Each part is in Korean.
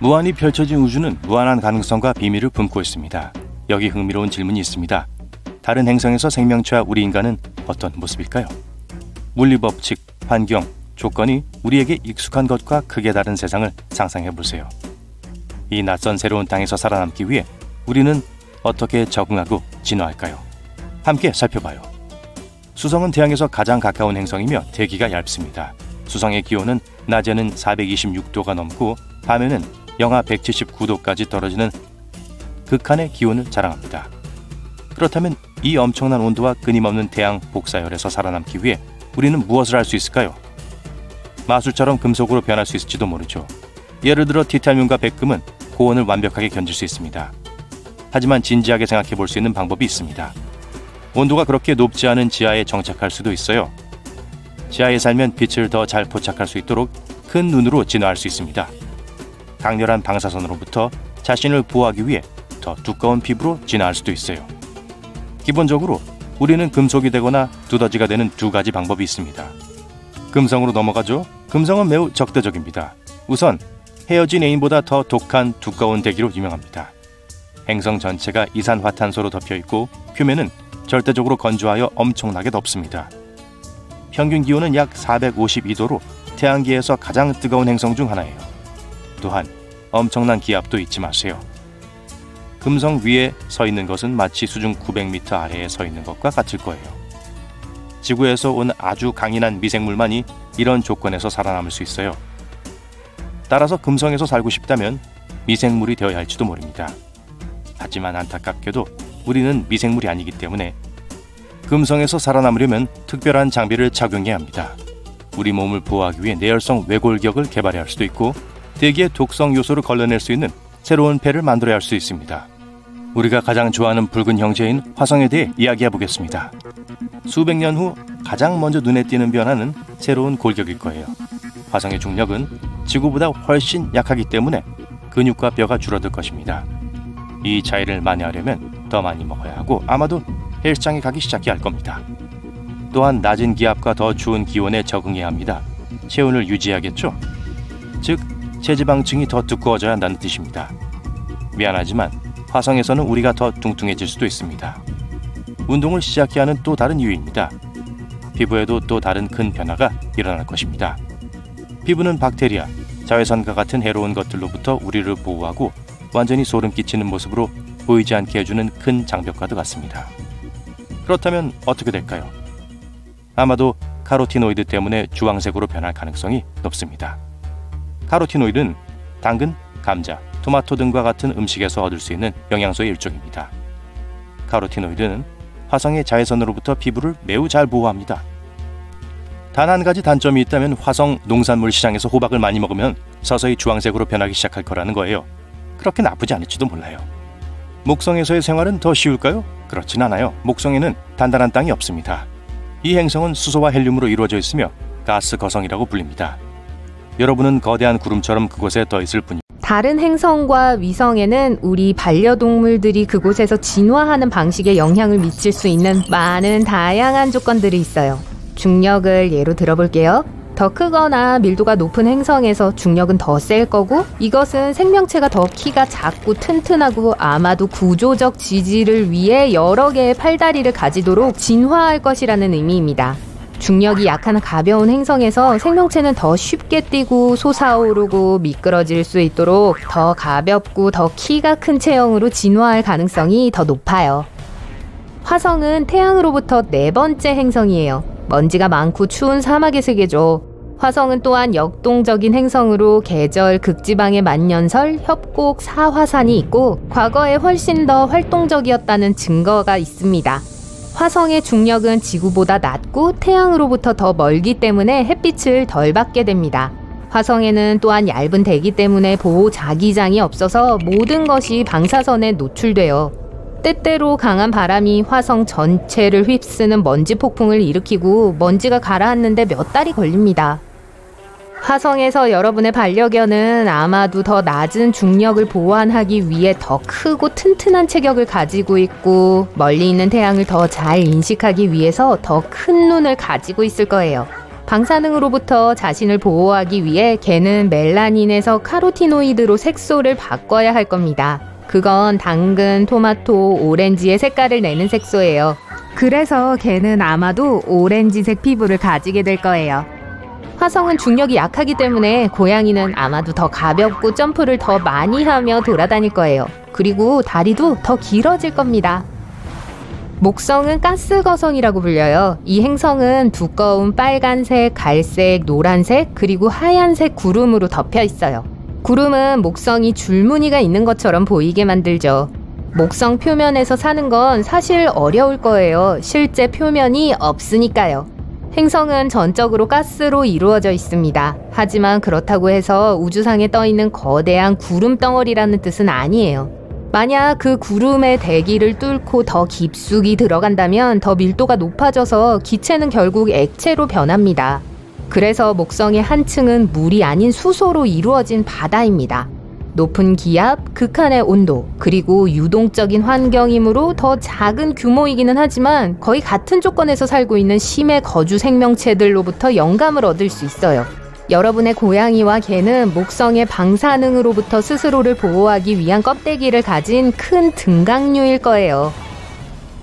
무한히 펼쳐진 우주는 무한한 가능성과 비밀을 품고 있습니다. 여기 흥미로운 질문이 있습니다. 다른 행성에서 생명체와 우리 인간은 어떤 모습일까요? 물리법칙, 환경, 조건이 우리에게 익숙한 것과 크게 다른 세상을 상상해 보세요. 이 낯선 새로운 땅에서 살아남기 위해 우리는 어떻게 적응하고 진화할까요? 함께 살펴봐요. 수성은 태양에서 가장 가까운 행성이며 대기가 얇습니다. 수성의 기온은 낮에는 426도가 넘고 밤에는 영하 179도까지 떨어지는 극한의 기온을 자랑합니다. 그렇다면 이 엄청난 온도와 끊임없는 태양 복사열에서 살아남기 위해 우리는 무엇을 할 수 있을까요? 마술처럼 금속으로 변할 수 있을지도 모르죠. 예를 들어 티타늄과 백금은 고온을 완벽하게 견딜 수 있습니다. 하지만 진지하게 생각해 볼 수 있는 방법이 있습니다. 온도가 그렇게 높지 않은 지하에 정착할 수도 있어요. 지하에 살면 빛을 더 잘 포착할 수 있도록 큰 눈으로 진화할 수 있습니다. 강렬한 방사선으로부터 자신을 보호하기 위해 더 두꺼운 피부로 진화할 수도 있어요. 기본적으로 우리는 금속이 되거나 두더지가 되는 두 가지 방법이 있습니다. 금성으로 넘어가죠. 금성은 매우 적대적입니다. 우선 헤어진 애인보다 더 독한 두꺼운 대기로 유명합니다. 행성 전체가 이산화탄소로 덮여있고 표면은 절대적으로 건조하여 엄청나게 덥습니다. 평균 기온은 약 452도로 태양계에서 가장 뜨거운 행성 중 하나예요. 또한 엄청난 기압도 잊지 마세요. 금성 위에 서 있는 것은 마치 수중 900m 아래에 서 있는 것과 같을 거예요. 지구에서 온 아주 강인한 미생물만이 이런 조건에서 살아남을 수 있어요. 따라서 금성에서 살고 싶다면 미생물이 되어야 할지도 모릅니다. 하지만 안타깝게도 우리는 미생물이 아니기 때문에 금성에서 살아남으려면 특별한 장비를 착용해야 합니다. 우리 몸을 보호하기 위해 내열성 외골격을 개발해야 할 수도 있고 대기의 독성 요소를 걸러낼 수 있는 새로운 폐를 만들어야 할 수 있습니다. 우리가 가장 좋아하는 붉은 형제인 화성에 대해 이야기해 보겠습니다. 수백 년 후 가장 먼저 눈에 띄는 변화는 새로운 골격일 거예요. 화성의 중력은 지구보다 훨씬 약하기 때문에 근육과 뼈가 줄어들 것입니다. 이 차이를 만회하려면 더 많이 먹어야 하고 아마도 헬스장에 가기 시작해야 할 겁니다. 또한 낮은 기압과 더 추운 기온에 적응해야 합니다. 체온을 유지해야겠죠? 즉, 체지방층이 더 두꺼워져야 한다는 뜻입니다. 미안하지만 화성에서는 우리가 더 뚱뚱해질 수도 있습니다. 운동을 시작해야 하는 또 다른 이유입니다. 피부에도 또 다른 큰 변화가 일어날 것입니다. 피부는 박테리아, 자외선과 같은 해로운 것들로부터 우리를 보호하고 완전히 소름 끼치는 모습으로 보이지 않게 해주는 큰 장벽과도 같습니다. 그렇다면 어떻게 될까요? 아마도 카로티노이드 때문에 주황색으로 변할 가능성이 높습니다. 카로티노이드는 당근, 감자, 토마토 등과 같은 음식에서 얻을 수 있는 영양소의 일종입니다. 카로티노이드는 화성의 자외선으로부터 피부를 매우 잘 보호합니다. 단 한 가지 단점이 있다면 화성 농산물 시장에서 호박을 많이 먹으면 서서히 주황색으로 변하기 시작할 거라는 거예요. 그렇게 나쁘지 않을지도 몰라요. 목성에서의 생활은 더 쉬울까요? 그렇진 않아요. 목성에는 단단한 땅이 없습니다. 이 행성은 수소와 헬륨으로 이루어져 있으며 가스 거성이라고 불립니다. 여러분은 거대한 구름처럼 그곳에 떠 있을 뿐입니다. 다른 행성과 위성에는 우리 반려동물들이 그곳에서 진화하는 방식에 영향을 미칠 수 있는 많은 다양한 조건들이 있어요. 중력을 예로 들어볼게요. 더 크거나 밀도가 높은 행성에서 중력은 더 셀 거고, 이것은 생명체가 더 키가 작고 튼튼하고 아마도 구조적 지지를 위해 여러 개의 팔다리를 가지도록 진화할 것이라는 의미입니다. 중력이 약한 가벼운 행성에서 생명체는 더 쉽게 뛰고 솟아오르고 미끄러질 수 있도록 더 가볍고 더 키가 큰 체형으로 진화할 가능성이 더 높아요. 화성은 태양으로부터 4번째 행성이에요. 먼지가 많고 추운 사막의 세계죠. 화성은 또한 역동적인 행성으로 계절, 극지방의 만년설, 협곡, 사화산이 있고 과거에 훨씬 더 활동적이었다는 증거가 있습니다. 화성의 중력은 지구보다 낮고 태양으로부터 더 멀기 때문에 햇빛을 덜 받게 됩니다. 화성에는 또한 얇은 대기 때문에 보호 자기장이 없어서 모든 것이 방사선에 노출돼요. 때때로 강한 바람이 화성 전체를 휩쓰는 먼지 폭풍을 일으키고 먼지가 가라앉는데 몇 달이 걸립니다. 화성에서 여러분의 반려견은 아마도 더 낮은 중력을 보완하기 위해 더 크고 튼튼한 체격을 가지고 있고 멀리 있는 태양을 더 잘 인식하기 위해서 더 큰 눈을 가지고 있을 거예요. 방사능으로부터 자신을 보호하기 위해 개는 멜라닌에서 카로티노이드로 색소를 바꿔야 할 겁니다. 그건 당근, 토마토, 오렌지의 색깔을 내는 색소예요. 그래서 개는 아마도 오렌지색 피부를 가지게 될 거예요. 화성은 중력이 약하기 때문에 고양이는 아마도 더 가볍고 점프를 더 많이 하며 돌아다닐 거예요. 그리고 다리도 더 길어질 겁니다. 목성은 가스거성이라고 불려요. 이 행성은 두꺼운 빨간색, 갈색, 노란색, 그리고 하얀색 구름으로 덮여 있어요. 구름은 목성이 줄무늬가 있는 것처럼 보이게 만들죠. 목성 표면에서 사는 건 사실 어려울 거예요. 실제 표면이 없으니까요. 행성은 전적으로 가스로 이루어져 있습니다. 하지만 그렇다고 해서 우주상에 떠 있는 거대한 구름 덩어리라는 뜻은 아니에요. 만약 그 구름의 대기를 뚫고 더 깊숙이 들어간다면 더 밀도가 높아져서 기체는 결국 액체로 변합니다. 그래서 목성의 한 층은 물이 아닌 수소로 이루어진 바다입니다. 높은 기압, 극한의 온도, 그리고 유동적인 환경이므로 더 작은 규모이기는 하지만 거의 같은 조건에서 살고 있는 심해 거주 생명체들로부터 영감을 얻을 수 있어요. 여러분의 고양이와 개는 목성의 방사능으로부터 스스로를 보호하기 위한 껍데기를 가진 큰 등각류일 거예요.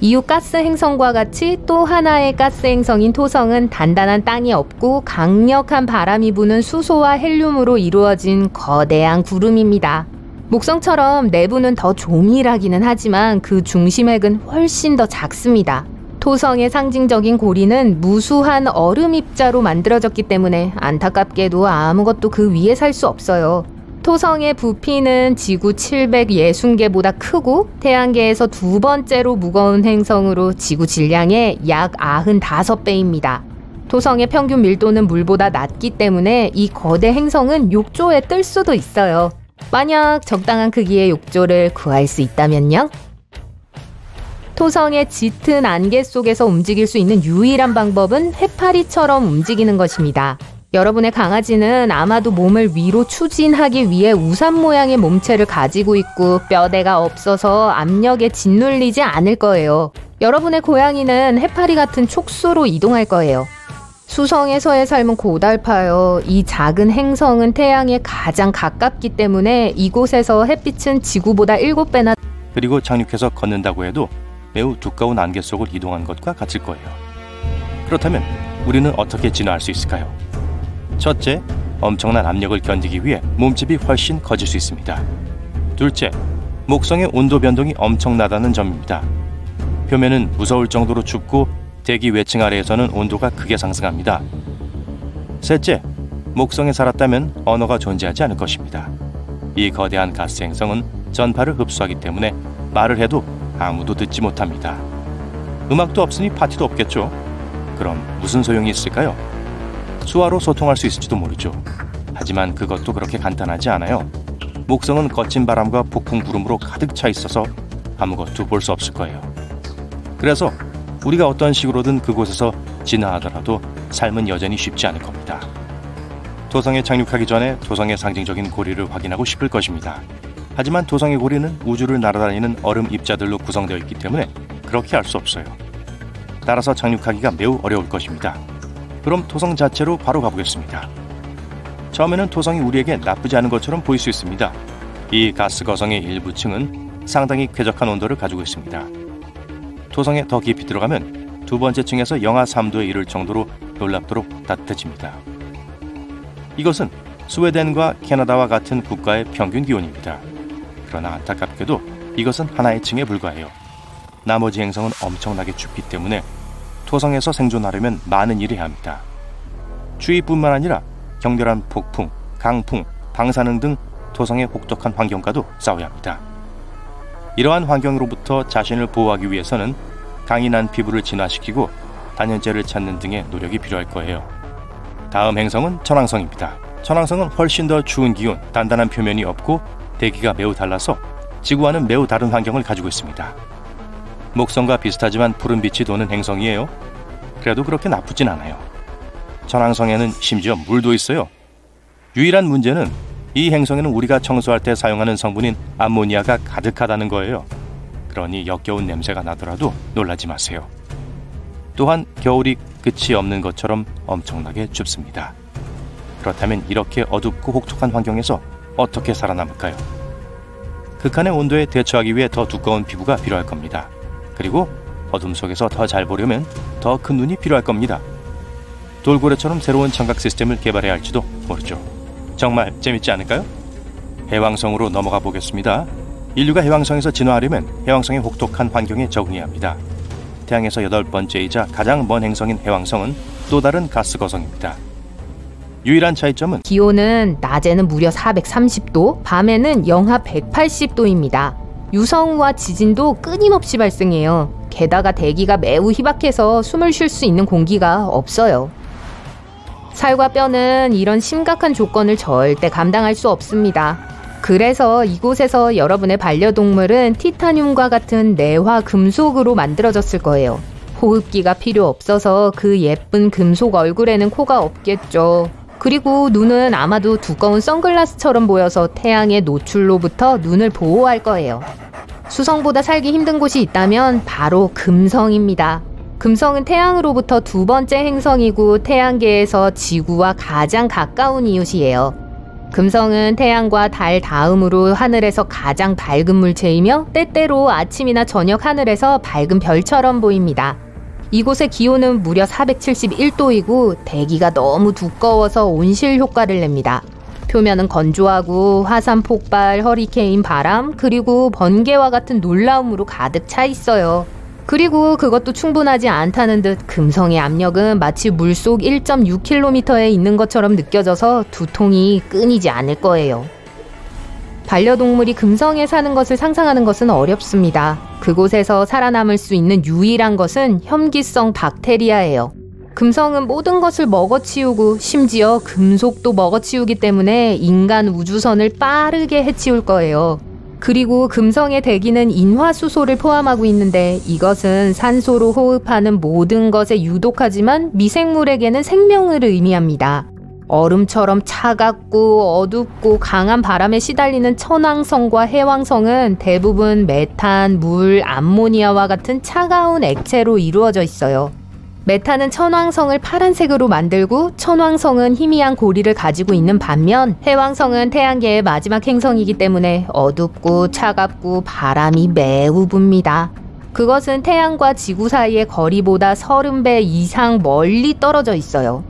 이후 가스 행성과 같이 또 하나의 가스 행성인 토성은 단단한 땅이 없고 강력한 바람이 부는 수소와 헬륨으로 이루어진 거대한 구름입니다. 목성처럼 내부는 더 조밀하기는 하지만 그 중심핵은 훨씬 더 작습니다. 토성의 상징적인 고리는 무수한 얼음 입자로 만들어졌기 때문에 안타깝게도 아무것도 그 위에 살 수 없어요. 토성의 부피는 지구 760개보다 크고 태양계에서 두 번째로 무거운 행성으로 지구 질량의 약 95배입니다. 토성의 평균 밀도는 물보다 낮기 때문에 이 거대 행성은 욕조에 뜰 수도 있어요. 만약 적당한 크기의 욕조를 구할 수 있다면요? 토성의 짙은 안개 속에서 움직일 수 있는 유일한 방법은 해파리처럼 움직이는 것입니다. 여러분의 강아지는 아마도 몸을 위로 추진하기 위해 우산 모양의 몸체를 가지고 있고 뼈대가 없어서 압력에 짓눌리지 않을 거예요. 여러분의 고양이는 해파리 같은 촉수로 이동할 거예요. 수성에서의 삶은 고달파요. 이 작은 행성은 태양에 가장 가깝기 때문에 이곳에서 햇빛은 지구보다 7배나 그리고 착륙해서 걷는다고 해도 매우 두꺼운 안개 속을 이동한 것과 같을 거예요. 그렇다면 우리는 어떻게 진화할 수 있을까요? 첫째, 엄청난 압력을 견디기 위해 몸집이 훨씬 커질 수 있습니다. 둘째, 목성의 온도 변동이 엄청나다는 점입니다. 표면은 무서울 정도로 춥고 대기 외층 아래에서는 온도가 크게 상승합니다. 셋째, 목성에 살았다면 언어가 존재하지 않을 것입니다. 이 거대한 가스 행성은 전파를 흡수하기 때문에 말을 해도 아무도 듣지 못합니다. 음악도 없으니 파티도 없겠죠. 그럼 무슨 소용이 있을까요? 수화로 소통할 수 있을지도 모르죠. 하지만 그것도 그렇게 간단하지 않아요. 목성은 거친 바람과 폭풍 구름으로 가득 차 있어서 아무것도 볼 수 없을 거예요. 그래서 우리가 어떤 식으로든 그곳에서 진화하더라도 삶은 여전히 쉽지 않을 겁니다. 토성에 착륙하기 전에 토성의 상징적인 고리를 확인하고 싶을 것입니다. 하지만 토성의 고리는 우주를 날아다니는 얼음 입자들로 구성되어 있기 때문에 그렇게 할 수 없어요. 따라서 착륙하기가 매우 어려울 것입니다. 그럼 토성 자체로 바로 가보겠습니다. 처음에는 토성이 우리에게 나쁘지 않은 것처럼 보일 수 있습니다. 이 가스 거성의 일부 층은 상당히 쾌적한 온도를 가지고 있습니다. 토성에 더 깊이 들어가면 두 번째 층에서 영하 3도에 이를 정도로 놀랍도록 따뜻해집니다. 이것은 스웨덴과 캐나다와 같은 국가의 평균 기온입니다. 그러나 안타깝게도 이것은 하나의 층에 불과해요. 나머지 행성은 엄청나게 춥기 때문에 토성에서 생존하려면 많은 일을 해야 합니다. 추위뿐만 아니라 격렬한 폭풍, 강풍, 방사능 등 토성의 혹독한 환경과도 싸워야 합니다. 이러한 환경으로부터 자신을 보호하기 위해서는 강인한 피부를 진화시키고 단연제를 찾는 등의 노력이 필요할 거예요. 다음 행성은 천왕성입니다. 천왕성은 훨씬 더 추운 기온, 단단한 표면이 없고 대기가 매우 달라서 지구와는 매우 다른 환경을 가지고 있습니다. 목성과 비슷하지만 푸른 빛이 도는 행성이에요. 그래도 그렇게 나쁘진 않아요. 천왕성에는 심지어 물도 있어요. 유일한 문제는 이 행성에는 우리가 청소할 때 사용하는 성분인 암모니아가 가득하다는 거예요. 그러니 역겨운 냄새가 나더라도 놀라지 마세요. 또한 겨울이 끝이 없는 것처럼 엄청나게 춥습니다. 그렇다면 이렇게 어둡고 혹독한 환경에서 어떻게 살아남을까요? 극한의 온도에 대처하기 위해 더 두꺼운 피부가 필요할 겁니다. 그리고 어둠 속에서 더 잘 보려면 더 큰 눈이 필요할 겁니다. 돌고래처럼 새로운 청각 시스템을 개발해야 할지도 모르죠. 정말 재밌지 않을까요? 해왕성으로 넘어가 보겠습니다. 인류가 해왕성에서 진화하려면 해왕성의 혹독한 환경에 적응해야 합니다. 태양에서 8번째이자 가장 먼 행성인 해왕성은 또 다른 가스 거성입니다. 유일한 차이점은 기온은 낮에는 무려 430도, 밤에는 영하 180도입니다. 유성우와 지진도 끊임없이 발생해요. 게다가 대기가 매우 희박해서 숨을 쉴 수 있는 공기가 없어요. 살과 뼈는 이런 심각한 조건을 절대 감당할 수 없습니다. 그래서 이곳에서 여러분의 반려동물은 티타늄과 같은 내화 금속으로 만들어졌을 거예요. 호흡기가 필요 없어서 그 예쁜 금속 얼굴에는 코가 없겠죠. 그리고 눈은 아마도 두꺼운 선글라스처럼 보여서 태양의 노출로부터 눈을 보호할 거예요. 수성보다 살기 힘든 곳이 있다면 바로 금성입니다. 금성은 태양으로부터 2번째 행성이고 태양계에서 지구와 가장 가까운 이웃이에요. 금성은 태양과 달 다음으로 하늘에서 가장 밝은 물체이며 때때로 아침이나 저녁 하늘에서 밝은 별처럼 보입니다. 이곳의 기온은 무려 471도이고 대기가 너무 두꺼워서 온실 효과를 냅니다. 표면은 건조하고 화산 폭발, 허리케인 바람, 그리고 번개와 같은 놀라움으로 가득 차 있어요. 그리고 그것도 충분하지 않다는 듯 금성의 압력은 마치 물속 1.6km에 있는 것처럼 느껴져서 두통이 끊이지 않을 거예요. 반려동물이 금성에 사는 것을 상상하는 것은 어렵습니다. 그곳에서 살아남을 수 있는 유일한 것은 혐기성 박테리아예요. 금성은 모든 것을 먹어치우고 심지어 금속도 먹어치우기 때문에 인간 우주선을 빠르게 해치울 거예요. 그리고 금성의 대기는 인화수소를 포함하고 있는데 이것은 산소로 호흡하는 모든 것에 유독하지만 미생물에게는 생명을 의미합니다. 얼음처럼 차갑고 어둡고 강한 바람에 시달리는 천왕성과 해왕성은 대부분 메탄, 물, 암모니아와 같은 차가운 액체로 이루어져 있어요. 메탄은 천왕성을 파란색으로 만들고 천왕성은 희미한 고리를 가지고 있는 반면 해왕성은 태양계의 마지막 행성이기 때문에 어둡고 차갑고 바람이 매우 붑니다. 그것은 태양과 지구 사이의 거리보다 30배 이상 멀리 떨어져 있어요.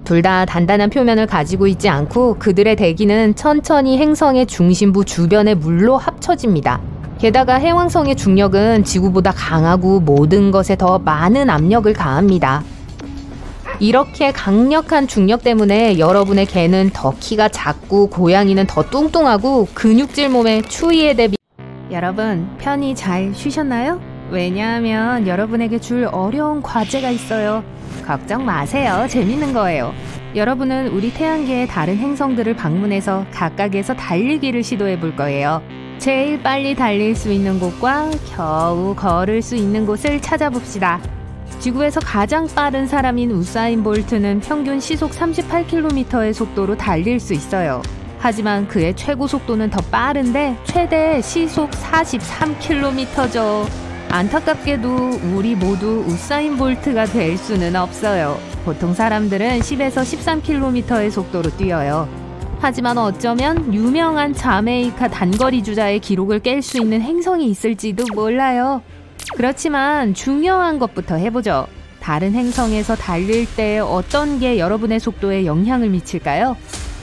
둘 다 단단한 표면을 가지고 있지 않고 그들의 대기는 천천히 행성의 중심부 주변의 물로 합쳐집니다. 게다가 해왕성의 중력은 지구보다 강하고 모든 것에 더 많은 압력을 가합니다. 이렇게 강력한 중력 때문에 여러분의 개는 더 키가 작고 고양이는 더 뚱뚱하고 근육질 몸에 추위에 대비 여러분 편히 잘 쉬셨나요? 왜냐하면 여러분에게 줄 어려운 과제가 있어요. 걱정 마세요. 재밌는 거예요. 여러분은 우리 태양계의 다른 행성들을 방문해서 각각에서 달리기를 시도해 볼 거예요. 제일 빨리 달릴 수 있는 곳과 겨우 걸을 수 있는 곳을 찾아봅시다. 지구에서 가장 빠른 사람인 우사인 볼트는 평균 시속 38km의 속도로 달릴 수 있어요. 하지만 그의 최고 속도는 더 빠른데 최대 시속 43km죠. 안타깝게도 우리 모두 우사인 볼트가 될 수는 없어요. 보통 사람들은 10에서 13km의 속도로 뛰어요. 하지만 어쩌면 유명한 자메이카 단거리 주자의 기록을 깰 수 있는 행성이 있을지도 몰라요. 그렇지만 중요한 것부터 해보죠. 다른 행성에서 달릴 때 어떤 게 여러분의 속도에 영향을 미칠까요?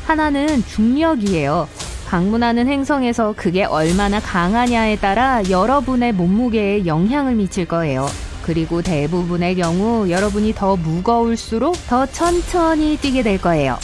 하나는 중력이에요. 방문하는 행성에서 그게 얼마나 강하냐에 따라 여러분의 몸무게에 영향을 미칠 거예요. 그리고 대부분의 경우 여러분이 더 무거울수록 더 천천히 뛰게 될 거예요.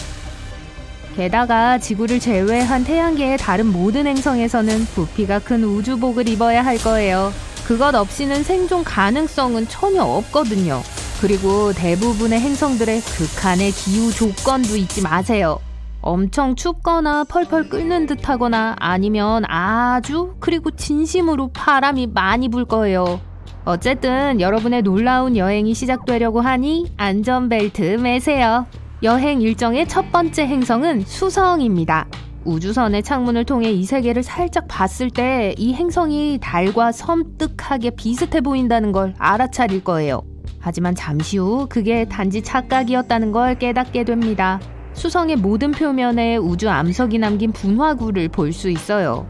게다가 지구를 제외한 태양계의 다른 모든 행성에서는 부피가 큰 우주복을 입어야 할 거예요. 그것 없이는 생존 가능성은 전혀 없거든요. 그리고 대부분의 행성들의 극한의 기후 조건도 잊지 마세요. 엄청 춥거나 펄펄 끓는 듯 하거나 아니면 아주 그리고 진심으로 바람이 많이 불 거예요. 어쨌든 여러분의 놀라운 여행이 시작되려고 하니 안전벨트 매세요. 여행 일정의 첫 번째 행성은 수성입니다. 우주선의 창문을 통해 이 세계를 살짝 봤을 때 이 행성이 달과 섬뜩하게 비슷해 보인다는 걸 알아차릴 거예요. 하지만 잠시 후 그게 단지 착각이었다는 걸 깨닫게 됩니다. 수성의 모든 표면에 우주 암석이 남긴 분화구를 볼 수 있어요.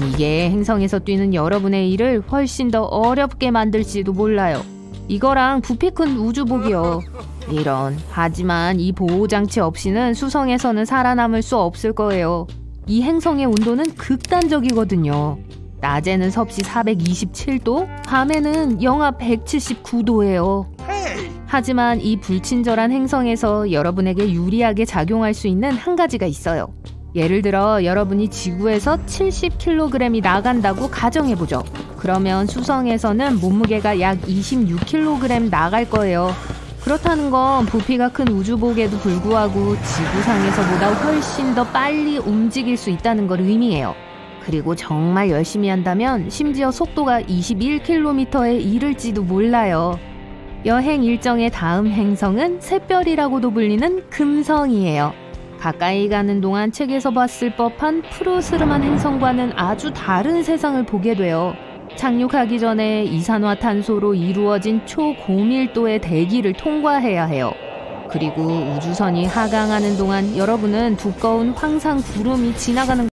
이게 행성에서 뛰는 여러분의 일을 훨씬 더 어렵게 만들지도 몰라요. 이거랑 부피 큰 우주복이요. 이런. 하지만 이 보호장치 없이는 수성에서는 살아남을 수 없을 거예요. 이 행성의 온도는 극단적이거든요. 낮에는 섭씨 427도, 밤에는 영하 179도예요. 하지만 이 불친절한 행성에서 여러분에게 유리하게 작용할 수 있는 한 가지가 있어요. 예를 들어 여러분이 지구에서 70kg이 나간다고 가정해보죠. 그러면 수성에서는 몸무게가 약 26kg 나갈 거예요. 그렇다는 건 부피가 큰 우주복에도 불구하고 지구상에서보다 훨씬 더 빨리 움직일 수 있다는 걸 의미해요. 그리고 정말 열심히 한다면 심지어 속도가 21km에 이를지도 몰라요. 여행 일정의 다음 행성은 샛별이라고도 불리는 금성이에요. 가까이 가는 동안 책에서 봤을 법한 푸르스름한 행성과는 아주 다른 세상을 보게 돼요. 착륙하기 전에 이산화탄소로 이루어진 초고밀도의 대기를 통과해야 해요. 그리고 우주선이 하강하는 동안 여러분은 두꺼운 황상 구름이 지나가는